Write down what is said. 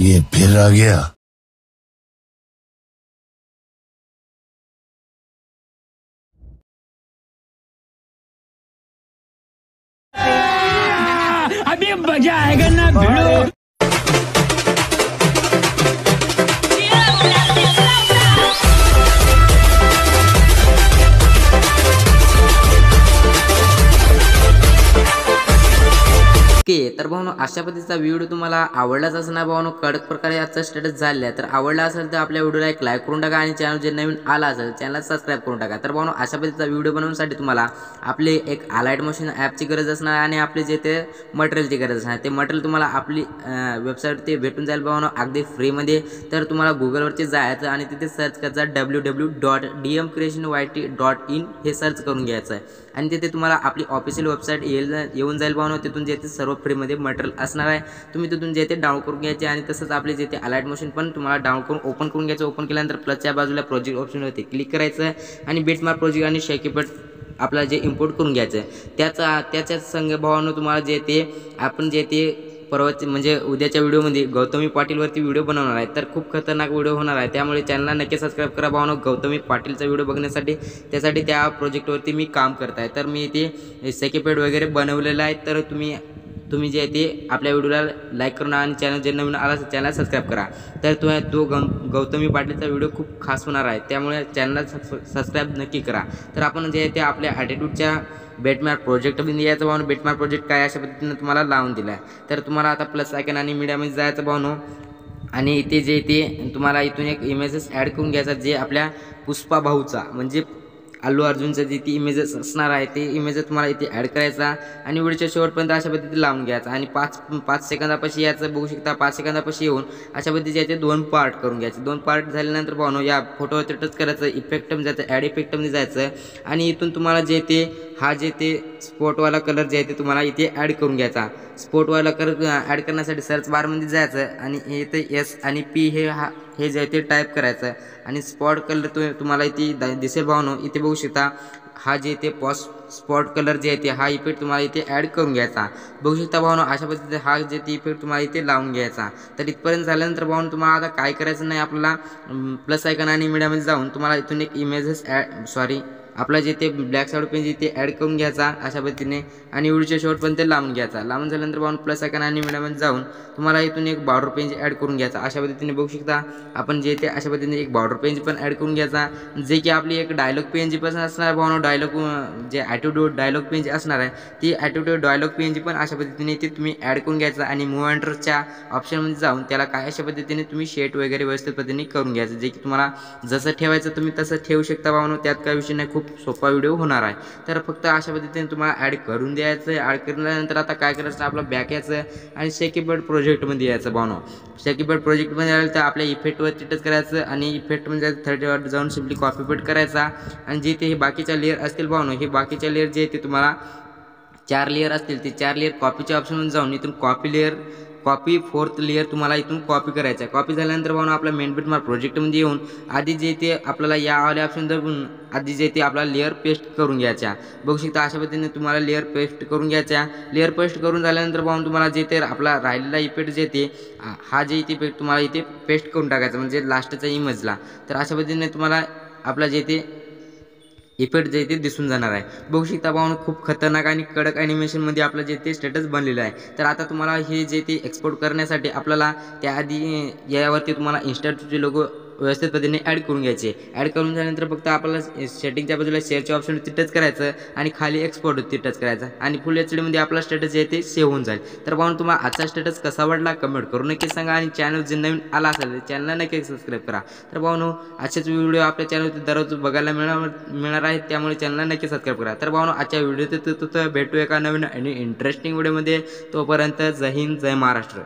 ये फिर आ गया। अभी मजा आएगा ना भिड़ो। तर भावनो अशा पद्धतीचा व्हिडिओ तुम्हाला आवडलाच असणार भावनो, कडक प्रकारे आजचा स्टेटस झालेला आहे। तर आवडला असेल तर आपल्या व्हिडिओला एक लाईक करून टाका आणि चॅनल जे नवीन आला असेल चॅनलला सबस्क्राइब करून टाका। तर भावनो अशा पद्धतीचा व्हिडिओ बनवण्यासाठी तुम्हाला आपले एक अलाइट मशीन ॲपची गरज असणार आणि आपले जे ते मटेरियलची गरज असणार। ते मटेरियल तुम्हाला आपली वेबसाईटवरती भेटून जाईल भावनो अगदी फ्रीमध्ये। तर तुम्हाला गुगलवरती जायचं आणि तिथे सर्च करायचं www.D.M.Creation.YT हे सर्च करून घ्यायचं आहे आणि तिथे तुम्हाला आपली ऑफिशियल वेबसाईट येऊन जाईल भावनो। तिथून जे ते सर्व फ्रीमध्ये मटेरियल असणार आहे, तुम्ही तिथून जे ते डाउनलोड करून घ्यायचे आणि तसंच आपले जे ते अलाइट मशीन पण तुम्हाला डाउनलोड करून ओपन करून घ्यायचं। ओपन केल्यानंतर प्लसच्या बाजूला प्रोजेक्ट ऑप्शनवरती क्लिक करायचं आणि बिटमार्क प्रोजेक्ट आणि शेकीपट आपल्याला जे इम्पोर्ट करून घ्यायचं त्याच्याच संग भावानं तुम्हाला जे ते आपण जे ते परवाचे म्हणजे उद्याच्या व्हिडिओमध्ये गौतमी पाटीलवरती व्हिडिओ बनवणार आहे। तर खूप खतरनाक व्हिडिओ होणार आहे, त्यामुळे चॅनलला नक्की सबस्क्राइब करा भावानो गौतमी पाटीलचा व्हिडिओ बघण्यासाठी। त्यासाठी त्या प्रोजेक्टवरती मी काम करत आहे। तर मी इथे सेकीपॅड वगैरे बनवलेला आहे। तर तुम्ही जे ते आपल्या व्हिडिओला लाईक करून आणि चॅनल जे नवीन आला चॅनल सबस्क्राइब करा। तर तो गौतमी पाटीलचा व्हिडिओ खूप खास होणार आहे, त्यामुळे चॅनलला सबस्क्राइब नक्की करा। तर आपण जे ते आपल्या ॲटिट्यूडच्या बेटमार्क प्रोजेक्टमध्ये यायचं भावनो। बेटमार्क प्रोजेक्ट काय अशा पद्धतीने तुम्हाला लावून दिला आहे। तर तुम्हाला आता प्लस आयकन आणि मीडियामध्ये जायचं भावनो आणि इथे जे ते तुम्हाला इथून एक इमेजेस ॲड करून घ्यायचा जे आपल्या पुष्पा भाऊचा म्हणजे अल्लू अर्जुनचं जे ती इमेजेस असणार आहे ते इमेजेस तुम्हाला इथे ॲड करायचा आणि व्हिडिओच्या शेवटपर्यंत अशा पद्धतीने लावून घ्यायचा आणि 5 सेकंदापाशी याचं बघू शकता। 5 सेकंदापाशी येऊन अशा पद्धतीचे याचे 2 पार्ट करून घ्यायचे। 2 पार्ट झाल्यानंतर भावनो या फोटोवरती टच करायचं, इफेक्टमध्ये जायचं, ॲड इफेक्टमध्ये जायचं आणि इथून तुम्हाला जे ते हा जे ते स्पॉटवाला कलर जे आहे ते तुम्हाला इथे ॲड करून घ्यायचा। स्पॉटवाला कलर ॲड करण्यासाठी सर्च बारमध्ये जायचं आणि इथे एस आणि पी हे जे आहे ते टाईप करायचं आणि स्पॉट कलर तुम्हाला इथे दिसेल भावनो। इथे बघू शकता हा जे ते स्पॉट कलर जे आहे ते हा इफेक्ट तुम्हाला इथे ॲड करून घ्यायचा। बघू शकता भावनो अशा पद्धतीने हा जे ते इफेक्ट तुम्हाला इथे लावून घ्यायचा। तर इथपर्यंत झाल्यानंतर भावनो तुम्हाला आता काय करायचं नाही, आपल्याला प्लस आयकन आणि मीडियामध्ये जाऊन तुम्हाला इथून एक इमेजेस आपला जे ते ब्लॅक शॅडो पेन जे ते ॲड करून घ्यायचा अशा पद्धतीने आणि व्हिडिओच्या शेवटपर्यंत लावून घ्यायचा। लावून झाल्यानंतर भावनो प्लस आयकन आणि मीडियामध्ये जाऊन तुम्हाला इथून एक बॉर्डर पेज ॲड करून घ्यायचा। अशा पद्धतीने बघू शकता आपण जे ते अशा पद्धतीने एक बॉर्डर पेज पण ॲड करून घ्यायचा जे की आपली एक डायलॉग पेज पण असणार भावनो। डायलॉग जे ॲटिट्यूड डायलॉग पेज असणार आहे ती ॲटिट्यूड डायलॉग पेज पण अशा पद्धतीने इथे तुम्ही ॲड करून घ्यायचा आणि मूव्ह एंटरच्या ऑप्शनमध्ये जाऊन त्याला काय अशा पद्धतीने तुम्ही शेट वगैरे व्यवस्थित पद्धतीने करून घ्यायचं जे की तुम्हाला जसं ठेवायचं तुम्ही तसं ठेवू शकता भावनो। त्यात काय विषय नाही, खूप सोपा व्हिडिओ होणार आहे। तर फक्त अशा पद्धतीने तुम्हाला ॲड करून द्यायचं। ॲड केल्यानंतर आता काय करायचं, आपलं बॅक यायचं आणि सेकीपॅड प्रोजेक्टमध्ये यायचं भावनो। सेकीपॅड प्रोजेक्टमध्ये आलं तर आपल्या इफेक्टवरती टच करायचं आणि इफेक्टमध्ये 30 जाऊन सिम्पली कॉपी पेस्ट करायचा आणि जे ते हे बाकीच्या लेअर असतील भावनो हे बाकीच्या लेअर जे ते तुम्हाला 4 लेअर असतील ते 4 लेअर कॉपीच्या ऑप्शनमध्ये जाऊन इथून कॉपी 4th लेअर तुम्हाला इथून कॉपी करायचं आहे। कॉपी झाल्यानंतर भावनो आपला मेन बिटमार्क प्रोजेक्टमध्ये येऊन आधी जे ते आपल्याला या वाले ऑप्शन दाबून आधी जे ते आपला लेअर पेस्ट करून घ्यायच्या। बघू शकता अशा पद्धतीने तुम्हाला लेअर पेस्ट करून घ्यायच्या। लेअर पेस्ट करून झाल्यानंतर भावनो तुम्हाला जे ते आपला राहिलेला इफेक्ट जे ते हा जे इथे इफेक्ट तुम्हाला इथे पेस्ट करून टाकायचा म्हणजे लास्टच्या इमेजला। तर अशा पद्धतीने तुम्हाला आपला जे ते इफेक्ट जे ते दिसून जाणार आहे। बघू शकता भावनो खूप खतरनाक आणि कडक ॲनिमेशनमध्ये आपलं जे ते स्टेटस बनलेलं आहे। तर आता तुम्हाला हे जे ते एक्सपोर्ट करण्यासाठी आपल्याला त्याआधी यावरती तुम्हाला इन्स्टाचे लोगो व्यवस्थित पद्धतीने ॲड करून घ्यायचे। ॲड करून झाल्यानंतर फक्त आपल्याला सेटिंगच्या बाजूला शेअरच्या ऑप्शनवरती टच करायचं आणि खाली एक्सपोर्टवरती टच करायचं आणि फुल HD मध्ये आपला स्टेटस जे ते सेव्ह होऊन जाईल। तर भावनो तुम्हाला आजचा स्टेटस कसा वाटला कमेंट करून नक्की सांगा आणि चॅनल जे नवीन आला असेल चॅनलला नक्की सबस्क्राइब करा। तर भावनो असेच व्हिडिओ आपल्या चॅनलवरती दररोज बघायला मिळणार आहेत, त्यामुळे चॅनलला नक्की सबस्क्राइब करा। तर भावनो आजच्या व्हिडिओत भेटू एका नवीन आणि इंटरेस्टिंग व्हिडिओमध्ये। तोपर्यंत जय हिंद जय महाराष्ट्र।